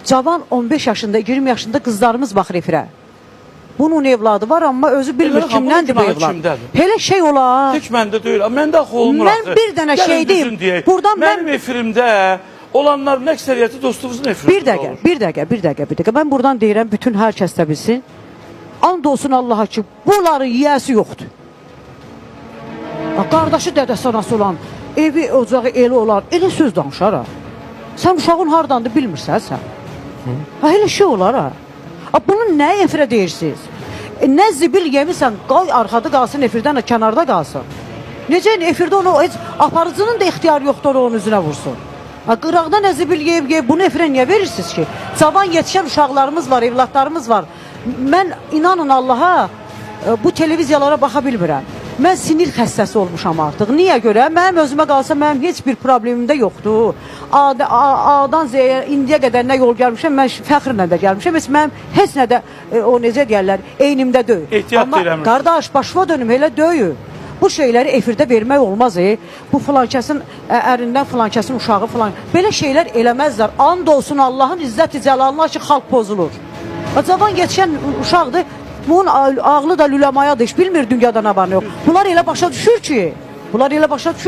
Cavan 15 yaşında, 20 yaşında qızlarımız baxır efirə. Bunun evladı var, amma özü bilmir kimdəndir bu evlad. Hele şey olar. Tək məndə deyil, məndə axı olmur. Mən bir dənə şey deyim. Buradan mənim efirimdə olanların əksəriyyəti dostumuzun efirində olur. Bir dəqiqə. Mən buradan deyirəm, bütün hər kəs də bilsin. And olsun Allaha ki, bunların yiyəsi yoxdur. Qardaşı, dədəsi, anası olan, evi, ocağı, eli olan, elə söz danışar ha. Sən uşağın hardandır bilmirsən sən. Elə şey olar ha. Bunun nəyə efirə deyirsiniz? Nə zibil yemirsən, qoy arxada qalsın, efirdən kənarda qalsın. Necə efirdə onu, aparıcının da ixtiyarı yoxdur onun üzünə vursun. Qıraqda nə zibil yeyib, bunu efirə niyə verirsiniz ki? Cavan yetişən uşaqlarımız var, evlatlarımız var. Mən inanın Allaha bu televiziyalara baxa bilmirəm. Mən sinir xəstəsi olmuşam artıq. Niyə görə? Mənim özümə qalsa mənim heç bir problemim də yoxdur. A'dan Z'yə indiyə qədər nə yol gəlmişəm, mən fəxrlə də gəlmişəm. Mənim heç nə də o necə deyərlər, eynimdə deyil. Ehtiyat deyirəm. Amma qardaş, başıma dönüm, elə deyil. Bu şeyləri efirdə vermək olmaz. Bu filankəsin ərindən filankəsin uşağı filan. Belə şeylər eləməzlər. And olsun Allahın izzət-i cəlalına ki, xalq pozulur. Cavan yetişən uşaqdır. Bunun ağlı da lülemayadır, heç bilmir dünyada nə var, nə yox. Bunlar elə başa düşür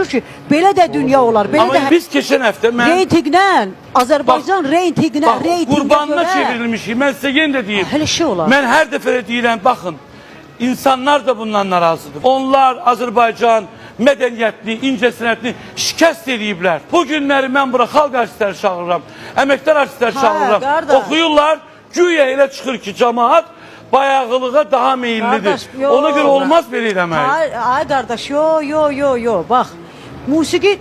ki, belə də dünya olar. Amma biz keçən həftə mən... Reytinglə, Azərbaycan reytinginə qurbanına çevrilmişik, mən sizə yenə də deyim. Elə şey olar. Mən hər dəfə deyirəm, baxın, insanlar da bundan narazıdır. Onlar Azərbaycan mədəniyyətini, incəsənətini şikəst ediblər. Bu günləri mən bura xalq artistləri çağırıram, əməkdar artistləri çağırıram. Oxuyurlar, güya elə çıxır ki, cəmaat bayağılığa daha meyillidir. Ona görə olmaz belə eləmək. Ay qardaş, yo, bax. Musiqi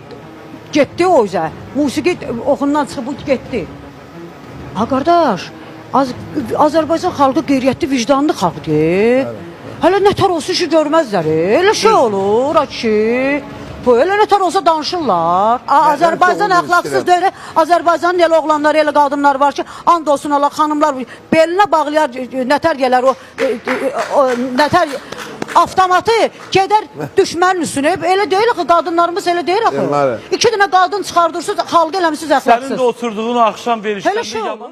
getdi o üzə. Musiqi oxundan çıxıb bu getdi. Ha qardaş, Azərbaycan xalqı qeyriyyətli, vicdanlı xalqdır. Hələ nətər olsun ki, görməzlər. Elə şey olur, ki. Elə nətər olsa danışırlar. Azərbaycan əxlaqsız deyil. Azərbaycanın elə oğlanları, elə qadınlar var ki, and olsun Allah, xanımlar belinə bağlayar, nətər gələr o, nətər avtomatı gedər düşmənin üstünə. Elə deyil axı, qadınlarımız elə deyil axı. 2 dənə qadın çıxardırsınız, xalqı eləmişsiniz əxlaqsız. Sənin də oturduğun axşam verişlərində yalan.